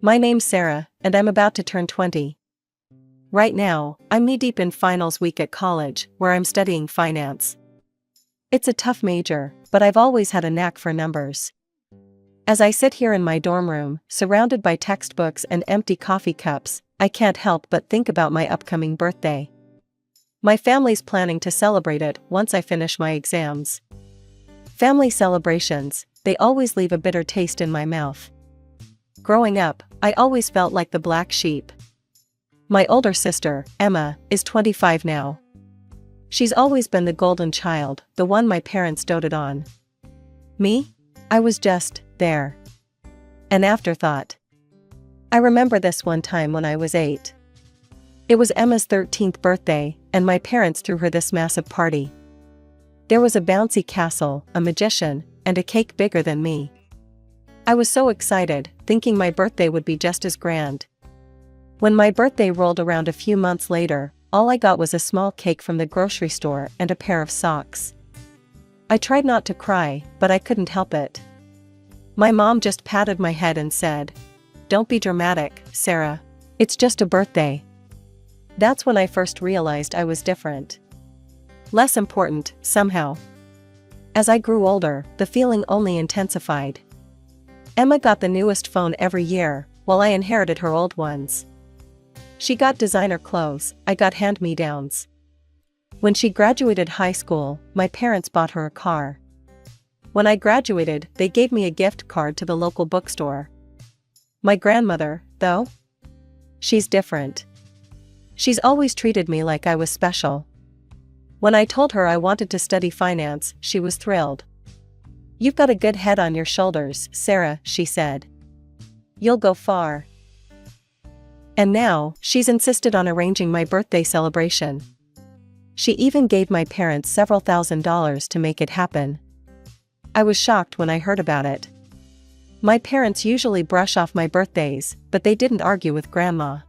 My name's Sarah, and I'm about to turn 20. Right now, I'm knee-deep in finals week at college, where I'm studying finance. It's a tough major, but I've always had a knack for numbers. As I sit here in my dorm room, surrounded by textbooks and empty coffee cups, I can't help but think about my upcoming birthday. My family's planning to celebrate it once I finish my exams. Family celebrations, they always leave a bitter taste in my mouth. Growing up, I always felt like the black sheep. My older sister, Emma, is 25 now. She's always been the golden child, the one my parents doted on. Me? I was just there. An afterthought. I remember this one time when I was 8. It was Emma's 13th birthday, and my parents threw her this massive party. There was a bouncy castle, a magician, and a cake bigger than me. I was so excited, thinking my birthday would be just as grand. When my birthday rolled around a few months later, all I got was a small cake from the grocery store and a pair of socks. I tried not to cry, but I couldn't help it. My mom just patted my head and said, "Don't be dramatic, Sarah. It's just a birthday." That's when I first realized I was different. Less important, somehow. As I grew older, the feeling only intensified. Emma got the newest phone every year, while I inherited her old ones. She got designer clothes, I got hand-me-downs. When she graduated high school, my parents bought her a car. When I graduated, they gave me a gift card to the local bookstore. My grandmother, though? She's different. She's always treated me like I was special. When I told her I wanted to study finance, she was thrilled. "You've got a good head on your shoulders, Sarah," she said. "You'll go far." And now, she's insisted on arranging my birthday celebration. She even gave my parents several $1,000s to make it happen. I was shocked when I heard about it. My parents usually brush off my birthdays, but they didn't argue with Grandma.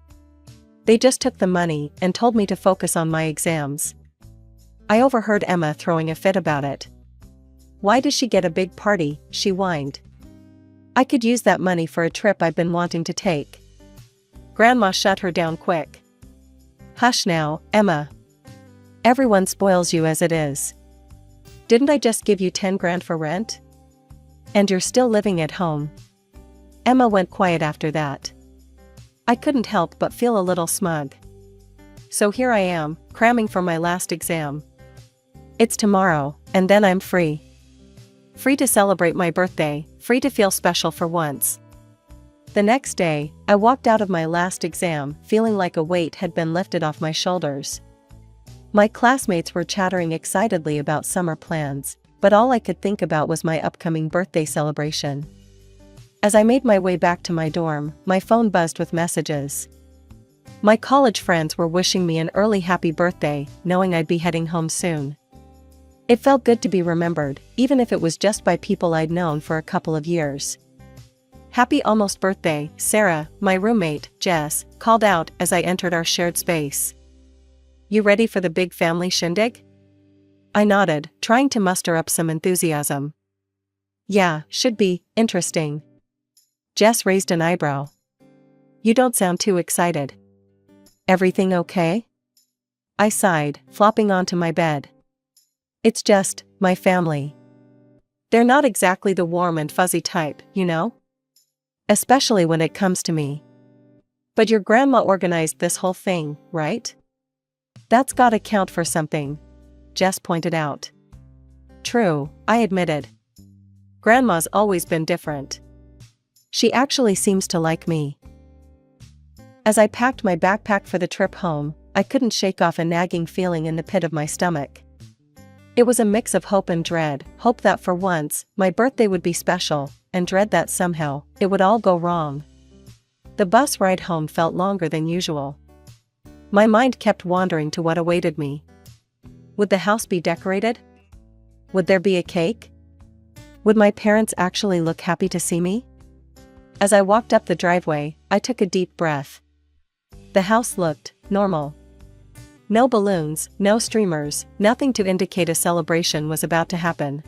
They just took the money and told me to focus on my exams. I overheard Emma throwing a fit about it. "Why does she get a big party?" she whined. "I could use that money for a trip I've been wanting to take." Grandma shut her down quick. "Hush now, Emma. Everyone spoils you as it is. Didn't I just give you 10 grand for rent? And you're still living at home." Emma went quiet after that. I couldn't help but feel a little smug. So here I am, cramming for my last exam. It's tomorrow, and then I'm free. Free to celebrate my birthday, free to feel special for once. The next day, I walked out of my last exam feeling like a weight had been lifted off my shoulders. My classmates were chattering excitedly about summer plans, but all I could think about was my upcoming birthday celebration. As I made my way back to my dorm, my phone buzzed with messages. My college friends were wishing me an early happy birthday, knowing I'd be heading home soon. It felt good to be remembered, even if it was just by people I'd known for a couple of years. "Happy almost birthday, Sarah," my roommate, Jess, called out as I entered our shared space. "You ready for the big family shindig?" I nodded, trying to muster up some enthusiasm. "Yeah, should be interesting." Jess raised an eyebrow. "You don't sound too excited. Everything okay?" I sighed, flopping onto my bed. "It's just, my family. They're not exactly the warm and fuzzy type, you know? Especially when it comes to me. But your grandma organized this whole thing, right? That's gotta count for something," Jess pointed out. "True," I admitted. "Grandma's always been different. She actually seems to like me." As I packed my backpack for the trip home, I couldn't shake off a nagging feeling in the pit of my stomach. It was a mix of hope and dread, hope that for once, my birthday would be special, and dread that somehow, it would all go wrong. The bus ride home felt longer than usual. My mind kept wandering to what awaited me. Would the house be decorated? Would there be a cake? Would my parents actually look happy to see me? As I walked up the driveway, I took a deep breath. The house looked normal. No balloons, no streamers, nothing to indicate a celebration was about to happen.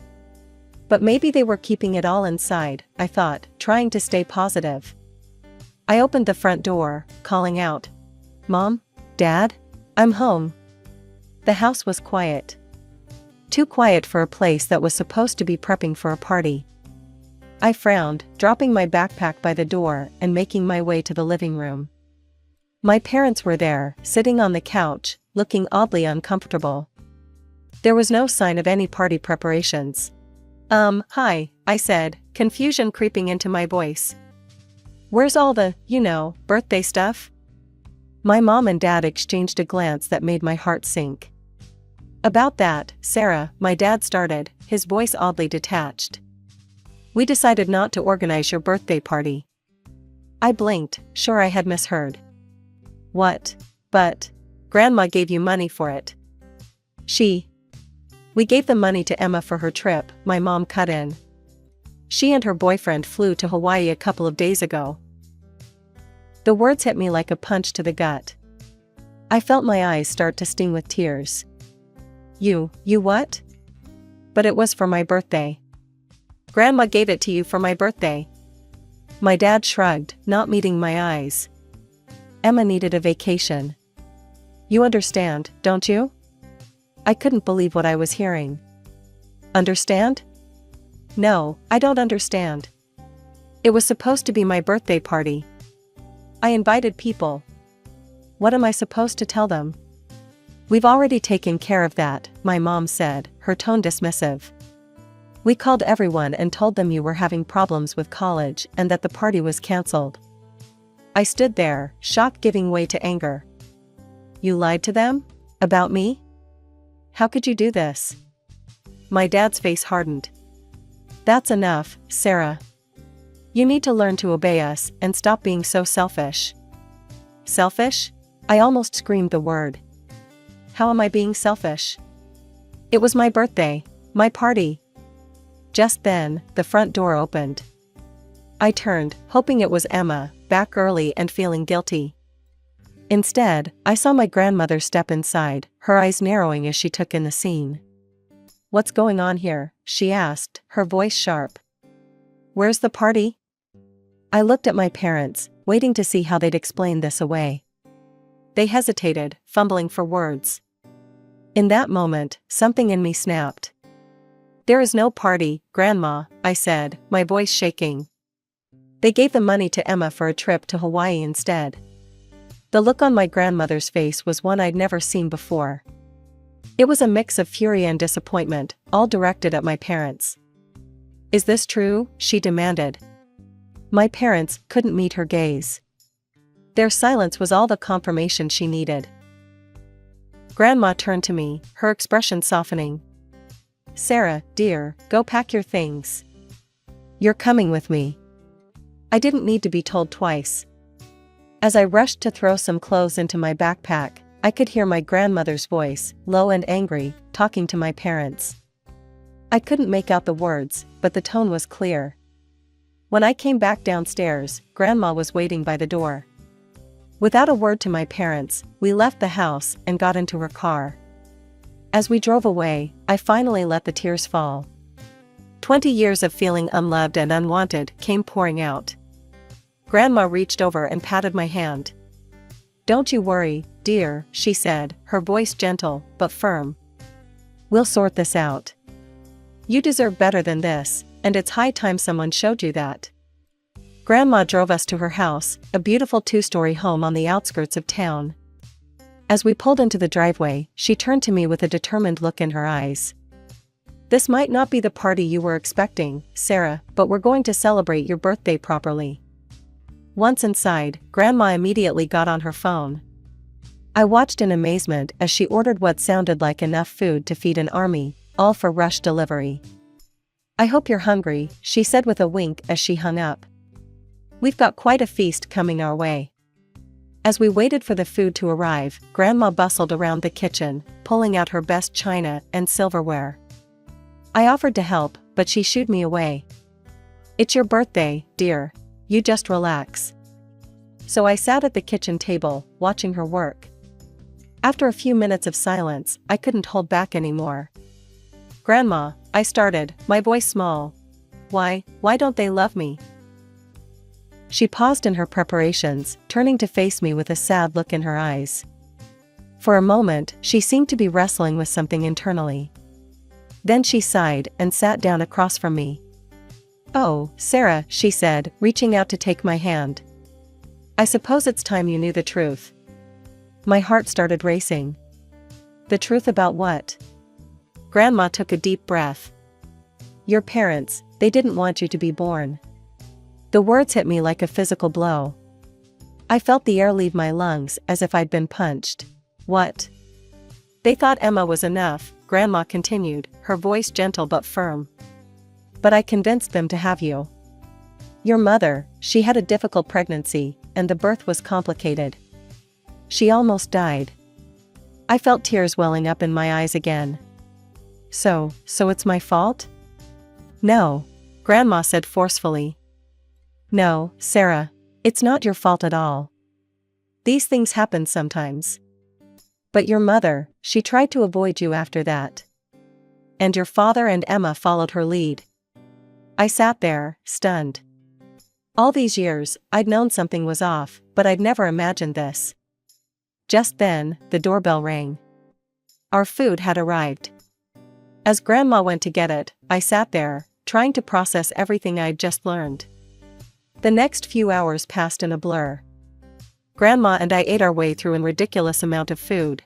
But maybe they were keeping it all inside, I thought, trying to stay positive. I opened the front door, calling out, "Mom? Dad? I'm home." The house was quiet. Too quiet for a place that was supposed to be prepping for a party. I frowned, dropping my backpack by the door and making my way to the living room. My parents were there, sitting on the couch, looking oddly uncomfortable. There was no sign of any party preparations. Hi, I said, confusion creeping into my voice. "Where's all the, birthday stuff?" My mom and dad exchanged a glance that made my heart sink. "About that, Sarah," my dad started, his voice oddly detached. "We decided not to organize your birthday party." I blinked, sure I had misheard. "What? But Grandma gave you money for it." We gave the money to Emma for her trip," my mom cut in. "She and her boyfriend flew to Hawaii a couple of days ago." The words hit me like a punch to the gut. I felt my eyes start to sting with tears. You what?" "But it was for my birthday." "Grandma gave it to you for my birthday." My dad shrugged, not meeting my eyes. "Emma needed a vacation. You understand, don't you?" I couldn't believe what I was hearing. "Understand?" "No, I don't understand. It was supposed to be my birthday party. I invited people. What am I supposed to tell them?" "We've already taken care of that," my mom said, her tone dismissive. "We called everyone and told them you were having problems with college and that the party was cancelled." I stood there, shock giving way to anger. "You lied to them? About me? How could you do this?" My dad's face hardened. "That's enough, Sarah. You need to learn to obey us and stop being so selfish." "Selfish?" I almost screamed the word. "How am I being selfish? It was my birthday, my party." Just then, the front door opened. I turned, hoping it was Emma, back early and feeling guilty. Instead, I saw my grandmother step inside, her eyes narrowing as she took in the scene. "What's going on here?" she asked, her voice sharp. "Where's the party?" I looked at my parents, waiting to see how they'd explain this away. They hesitated, fumbling for words. In that moment, something in me snapped. "There is no party, Grandma," I said, my voice shaking. "They gave the money to Emma for a trip to Hawaii instead." The look on my grandmother's face was one I'd never seen before. It was a mix of fury and disappointment, all directed at my parents. "Is this true?" she demanded. My parents couldn't meet her gaze. Their silence was all the confirmation she needed. Grandma turned to me, her expression softening. "Sarah, dear, go pack your things. You're coming with me." I didn't need to be told twice. As I rushed to throw some clothes into my backpack, I could hear my grandmother's voice, low and angry, talking to my parents. I couldn't make out the words, but the tone was clear. When I came back downstairs, Grandma was waiting by the door. Without a word to my parents, we left the house and got into her car. As we drove away, I finally let the tears fall. 20 years of feeling unloved and unwanted came pouring out. Grandma reached over and patted my hand. "Don't you worry, dear," she said, her voice gentle but firm. "We'll sort this out. You deserve better than this, and it's high time someone showed you that." Grandma drove us to her house, a beautiful 2-story home on the outskirts of town. As we pulled into the driveway, she turned to me with a determined look in her eyes. "This might not be the party you were expecting, Sarah, but we're going to celebrate your birthday properly." Once inside, Grandma immediately got on her phone. I watched in amazement as she ordered what sounded like enough food to feed an army, all for rush delivery. "I hope you're hungry," she said with a wink as she hung up. "We've got quite a feast coming our way." As we waited for the food to arrive, Grandma bustled around the kitchen, pulling out her best china and silverware. I offered to help, but she shooed me away. "It's your birthday, dear. You just relax." So I sat at the kitchen table, watching her work. After a few minutes of silence, I couldn't hold back anymore. "Grandma," I started, my voice small. Why don't they love me?" She paused in her preparations, turning to face me with a sad look in her eyes. For a moment, she seemed to be wrestling with something internally. Then she sighed and sat down across from me. "Oh, Sarah," she said, reaching out to take my hand. "I suppose it's time you knew the truth." My heart started racing. The truth about what? Grandma took a deep breath. "Your parents, they didn't want you to be born." The words hit me like a physical blow. I felt the air leave my lungs as if I'd been punched. "What?" "They thought Emma was enough," Grandma continued, her voice gentle but firm. "But I convinced them to have you. Your mother, she had a difficult pregnancy, and the birth was complicated. She almost died." I felt tears welling up in my eyes again. So it's my fault?" "No," Grandma said forcefully. "No, Sarah, it's not your fault at all. These things happen sometimes. But your mother, she tried to avoid you after that. And your father and Emma followed her lead." I sat there, stunned. All these years, I'd known something was off, but I'd never imagined this. Just then, the doorbell rang. Our food had arrived. As Grandma went to get it, I sat there, trying to process everything I'd just learned. The next few hours passed in a blur. Grandma and I ate our way through a ridiculous amount of food.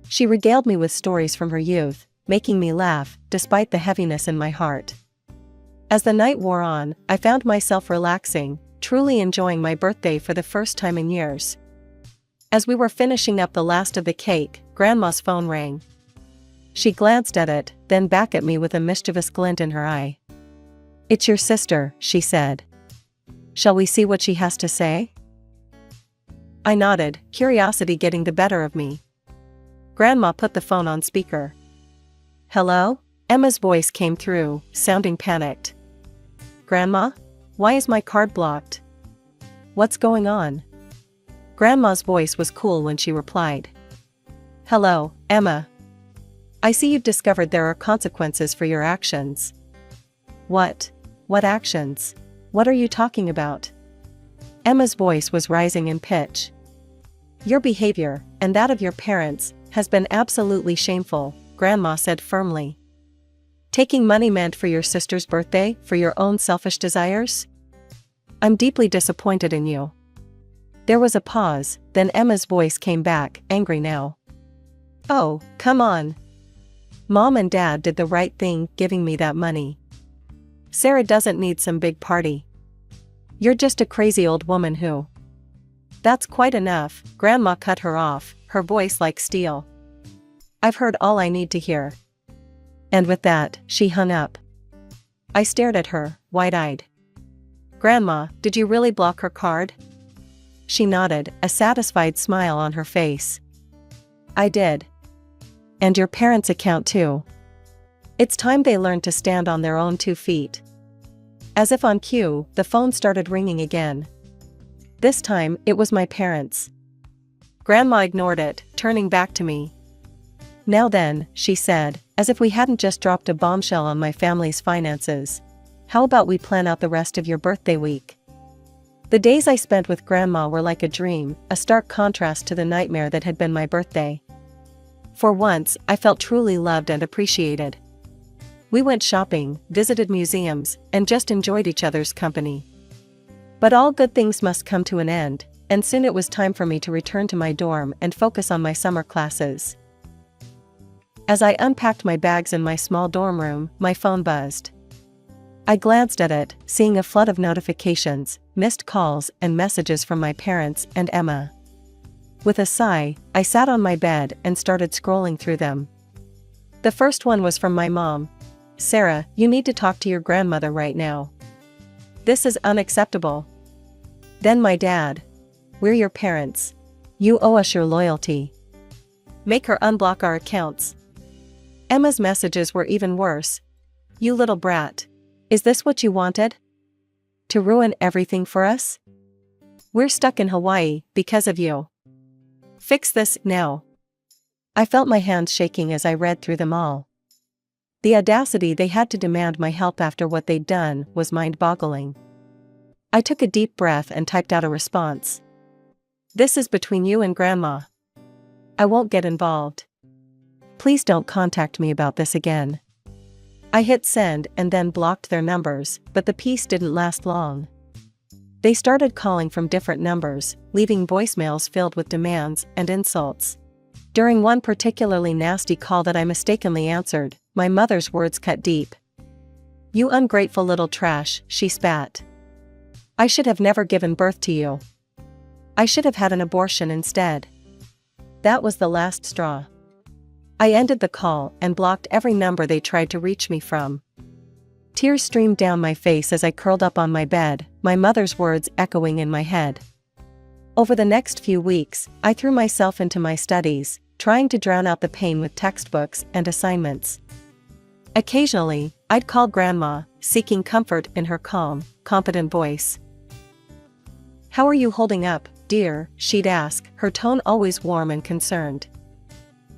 She regaled me with stories from her youth, making me laugh, despite the heaviness in my heart. As the night wore on, I found myself relaxing, truly enjoying my birthday for the first time in years. As we were finishing up the last of the cake, Grandma's phone rang. She glanced at it, then back at me with a mischievous glint in her eye. "It's your sister," she said. "Shall we see what she has to say?" I nodded, curiosity getting the better of me. Grandma put the phone on speaker. "Hello?" Emma's voice came through, sounding panicked. "Grandma? Why is my card blocked? What's going on?" Grandma's voice was cool when she replied. "Hello, Emma. I see you've discovered there are consequences for your actions." "What? What actions? What are you talking about?" Emma's voice was rising in pitch. "Your behavior, and that of your parents, has been absolutely shameful," Grandma said firmly. "Taking money meant for your sister's birthday for your own selfish desires? I'm deeply disappointed in you." There was a pause, then Emma's voice came back, angry now. "Oh, come on. Mom and Dad did the right thing giving me that money. Sarah doesn't need some big party. You're just a crazy old woman who—" "That's quite enough," Grandma cut her off, her voice like steel. "I've heard all I need to hear." And with that, she hung up. I stared at her, wide-eyed. "Grandma, did you really block her card?" She nodded, a satisfied smile on her face. "I did. And your parents' account too. It's time they learned to stand on their own 2 feet." As if on cue, the phone started ringing again. This time, it was my parents. Grandma ignored it, turning back to me. "Now then," she said, as if we hadn't just dropped a bombshell on my family's finances. "How about we plan out the rest of your birthday week?" The days I spent with Grandma were like a dream, a stark contrast to the nightmare that had been my birthday. For once, I felt truly loved and appreciated. We went shopping, visited museums, and just enjoyed each other's company. But all good things must come to an end, and soon it was time for me to return to my dorm and focus on my summer classes. As I unpacked my bags in my small dorm room, my phone buzzed. I glanced at it, seeing a flood of notifications, missed calls, and messages from my parents and Emma. With a sigh, I sat on my bed and started scrolling through them. The first one was from my mom. "Sarah, you need to talk to your grandmother right now. This is unacceptable." Then my dad. "We're your parents. You owe us your loyalty. Make her unblock our accounts." Emma's messages were even worse. "You little brat. Is this what you wanted? To ruin everything for us? We're stuck in Hawaii because of you. Fix this now." I felt my hands shaking as I read through them all. The audacity they had to demand my help after what they'd done was mind-boggling. I took a deep breath and typed out a response. This is between you and Grandma. I won't get involved. Please don't contact me about this again. I hit send and then blocked their numbers, but the peace didn't last long. They started calling from different numbers, leaving voicemails filled with demands and insults. During one particularly nasty call that I mistakenly answered, my mother's words cut deep. "You ungrateful little trash," she spat. "I should have never given birth to you. I should have had an abortion instead." That was the last straw. I ended the call and blocked every number they tried to reach me from. Tears streamed down my face as I curled up on my bed, my mother's words echoing in my head. Over the next few weeks, I threw myself into my studies, trying to drown out the pain with textbooks and assignments. Occasionally, I'd call Grandma, seeking comfort in her calm, competent voice. "How are you holding up, dear?" she'd ask, her tone always warm and concerned.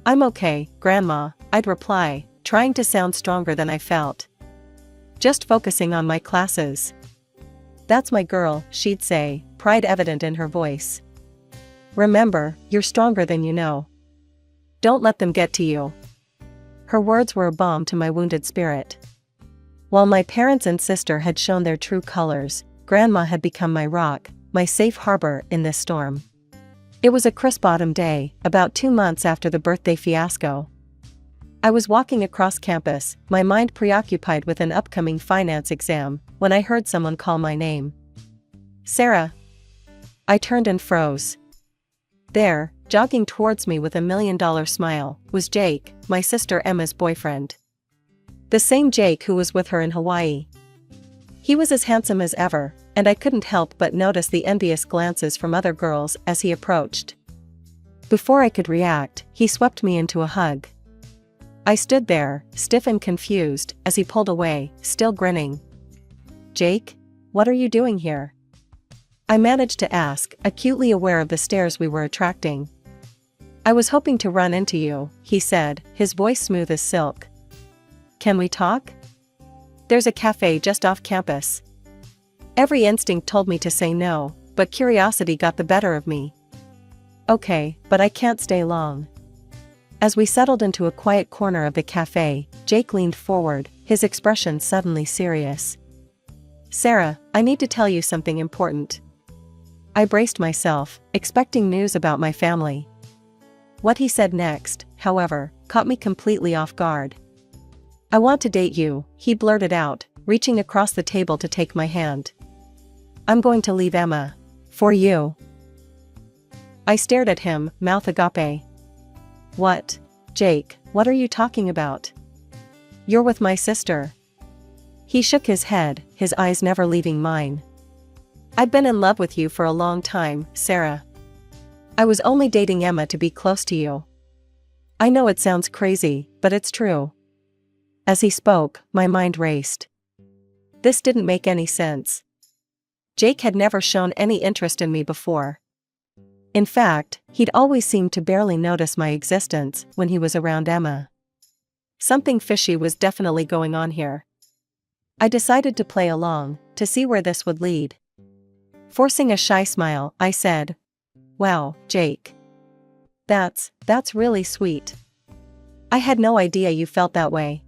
"I'm okay, Grandma," I'd reply, trying to sound stronger than I felt. "Just focusing on my classes." "That's my girl," she'd say, pride evident in her voice. "Remember, you're stronger than you know. Don't let them get to you." Her words were a balm to my wounded spirit. While my parents and sister had shown their true colors, Grandma had become my rock, my safe harbor in this storm. It was a crisp autumn day, about 2 months after the birthday fiasco. I was walking across campus, my mind preoccupied with an upcoming finance exam, when I heard someone call my name. "Sarah." I turned and froze. There, jogging towards me with a $1,000,000 smile, was Jake, my sister Emma's boyfriend. The same Jake who was with her in Hawaii. He was as handsome as ever, and I couldn't help but notice the envious glances from other girls as he approached. Before I could react, he swept me into a hug. I stood there, stiff and confused, as he pulled away, still grinning. "Jake, what are you doing here?" I managed to ask, acutely aware of the stares we were attracting. "I was hoping to run into you," he said, his voice smooth as silk. "Can we talk?" "There's a cafe just off campus." Every instinct told me to say no, but curiosity got the better of me. "Okay, but I can't stay long." As we settled into a quiet corner of the cafe, Jake leaned forward, his expression suddenly serious. "Sarah, I need to tell you something important." I braced myself, expecting news about my family. What he said next, however, caught me completely off guard. "I want to date you," he blurted out, reaching across the table to take my hand. "I'm going to leave Emma. For you." I stared at him, mouth agape. "What? Jake, what are you talking about? You're with my sister." He shook his head, his eyes never leaving mine. "I've been in love with you for a long time, Sarah. I was only dating Emma to be close to you. I know it sounds crazy, but it's true." As he spoke, my mind raced. This didn't make any sense. Jake had never shown any interest in me before. In fact, he'd always seemed to barely notice my existence when he was around Emma. Something fishy was definitely going on here. I decided to play along, to see where this would lead. Forcing a shy smile, I said, "Wow, Jake. That's really sweet. I had no idea you felt that way."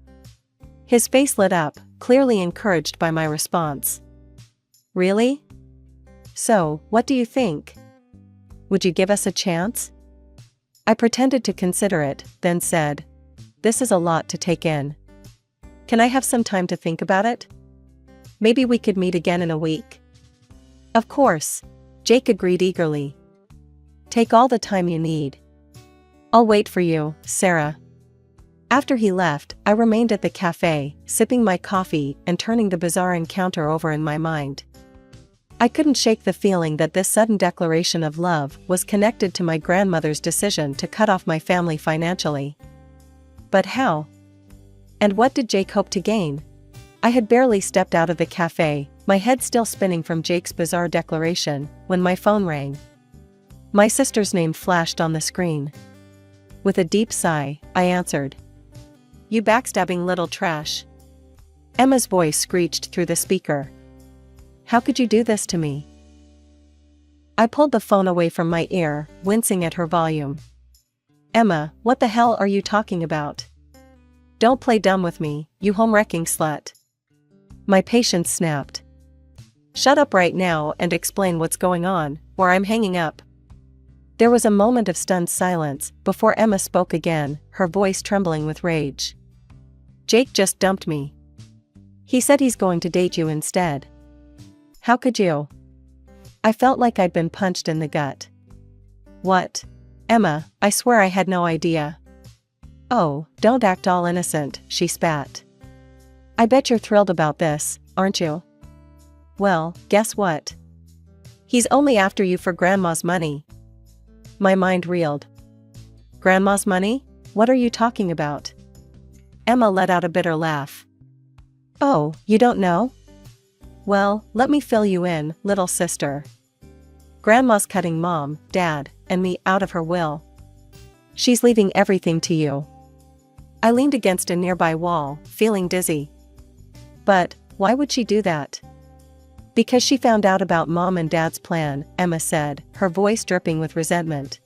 His face lit up, clearly encouraged by my response. "Really? So, what do you think? Would you give us a chance?" I pretended to consider it, then said, "This is a lot to take in. Can I have some time to think about it? Maybe we could meet again in a week." "Of course," Jake agreed eagerly. "Take all the time you need. I'll wait for you, Sarah." After he left, I remained at the cafe, sipping my coffee and turning the bizarre encounter over in my mind. I couldn't shake the feeling that this sudden declaration of love was connected to my grandmother's decision to cut off my family financially. But how? And what did Jake hope to gain? I had barely stepped out of the cafe, my head still spinning from Jake's bizarre declaration, when my phone rang. My sister's name flashed on the screen. With a deep sigh, I answered. "You backstabbing little trash." Emma's voice screeched through the speaker. How could you do this to me? I pulled the phone away from my ear, wincing at her volume. Emma, what the hell are you talking about? Don't play dumb with me, you home-wrecking slut. My patience snapped. Shut up right now and explain what's going on, or I'm hanging up. There was a moment of stunned silence before Emma spoke again, her voice trembling with rage. Jake just dumped me. He said he's going to date you instead. How could you? I felt like I'd been punched in the gut. What? Emma, I swear I had no idea. Oh, don't act all innocent, she spat. I bet you're thrilled about this, aren't you? Well, guess what? He's only after you for Grandma's money. My mind reeled. Grandma's money? What are you talking about? Emma let out a bitter laugh. Oh, you don't know? Well, let me fill you in, little sister. Grandma's cutting Mom, Dad, and me out of her will. She's leaving everything to you. I leaned against a nearby wall, feeling dizzy. But, why would she do that? Because she found out about Mom and Dad's plan, Emma said, her voice dripping with resentment.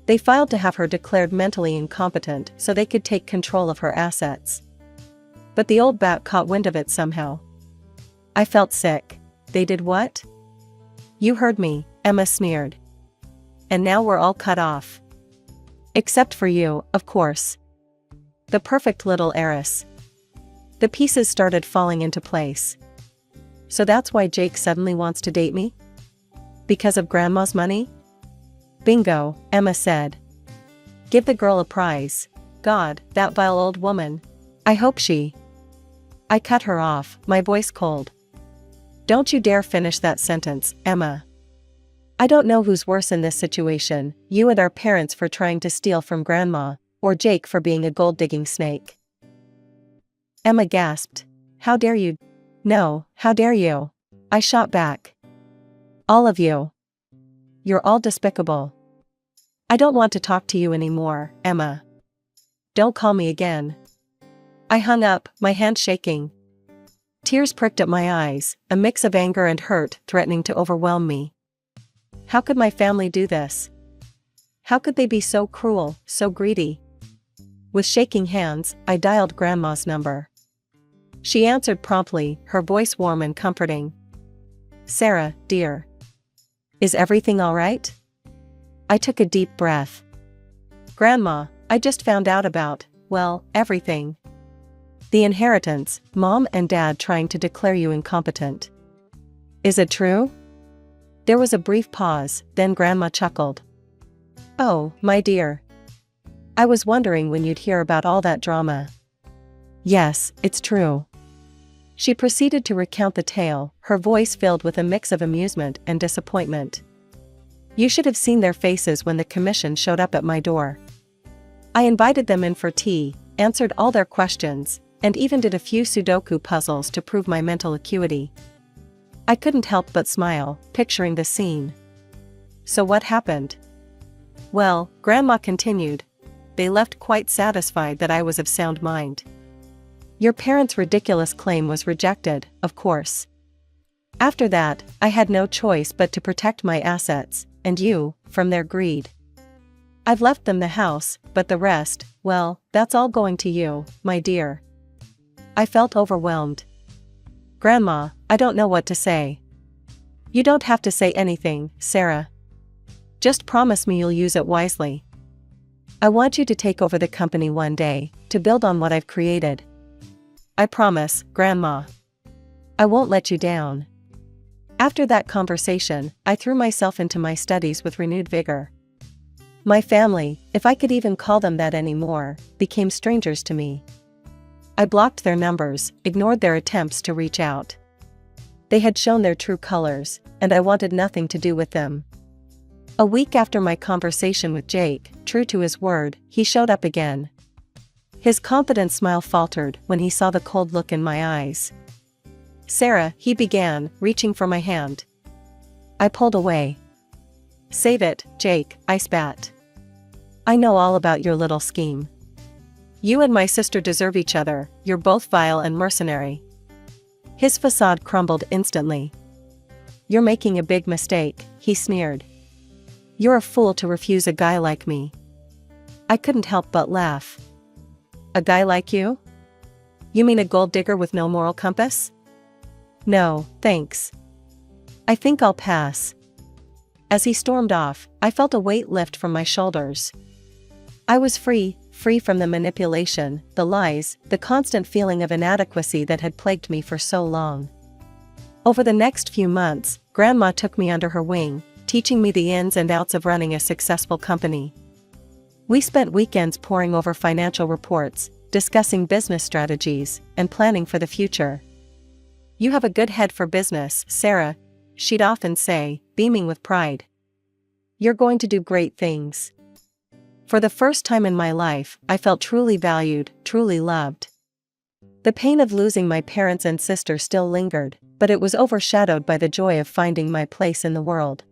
They filed to have her declared mentally incompetent so they could take control of her assets. But the old bat caught wind of it somehow. I felt sick. They did what? You heard me, Emma sneered. And now we're all cut off. Except for you, of course. The perfect little heiress. The pieces started falling into place. So that's why Jake suddenly wants to date me? Because of Grandma's money? Bingo, Emma said. Give the girl a prize. God, that vile old woman. I hope she... I cut her off, my voice cold. Don't you dare finish that sentence, Emma. I don't know who's worse in this situation, you and our parents for trying to steal from Grandma, or Jake for being a gold-digging snake. Emma gasped. How dare you? No, how dare you? I shot back. All of you. You're all despicable. I don't want to talk to you anymore, Emma. Don't call me again. I hung up, my hand shaking. Tears pricked at my eyes, a mix of anger and hurt threatening to overwhelm me. How could my family do this? How could they be so cruel, so greedy? With shaking hands, I dialed Grandma's number. She answered promptly, her voice warm and comforting. Sarah, dear. Is everything all right? I took a deep breath. Grandma, I just found out about, well, everything. The inheritance, Mom and Dad trying to declare you incompetent. Is it true? There was a brief pause, then Grandma chuckled. Oh, my dear. I was wondering when you'd hear about all that drama. Yes, it's true. She proceeded to recount the tale, her voice filled with a mix of amusement and disappointment. You should have seen their faces when the commission showed up at my door. I invited them in for tea, answered all their questions, and even did a few Sudoku puzzles to prove my mental acuity. I couldn't help but smile, picturing the scene. So what happened? Well, Grandma continued. They left quite satisfied that I was of sound mind. Your parents' ridiculous claim was rejected, of course. After that, I had no choice but to protect my assets, and you, from their greed. I've left them the house, but the rest, well, that's all going to you, my dear. I felt overwhelmed. Grandma, I don't know what to say. You don't have to say anything, Sarah. Just promise me you'll use it wisely. I want you to take over the company one day, to build on what I've created. I promise, Grandma. I won't let you down. After that conversation, I threw myself into my studies with renewed vigor. My family, if I could even call them that anymore, became strangers to me. I blocked their numbers, ignored their attempts to reach out. They had shown their true colors, and I wanted nothing to do with them. A week after my conversation with Jake, true to his word, he showed up again. His confident smile faltered when he saw the cold look in my eyes. Sarah, he began, reaching for my hand. I pulled away. Save it, Jake, I spat. I know all about your little scheme. You and my sister deserve each other, you're both vile and mercenary. His facade crumbled instantly. "You're making a big mistake," he sneered. "You're a fool to refuse a guy like me." I couldn't help but laugh. "A guy like you? You mean a gold digger with no moral compass?" "No, thanks. I think I'll pass." As he stormed off, I felt a weight lift from my shoulders. I was free from the manipulation, the lies, the constant feeling of inadequacy that had plagued me for so long. Over the next few months, Grandma took me under her wing, teaching me the ins and outs of running a successful company. We spent weekends poring over financial reports, discussing business strategies, and planning for the future. "You have a good head for business, Sarah," she'd often say, beaming with pride. "You're going to do great things." For the first time in my life, I felt truly valued, truly loved. The pain of losing my parents and sister still lingered, but it was overshadowed by the joy of finding my place in the world.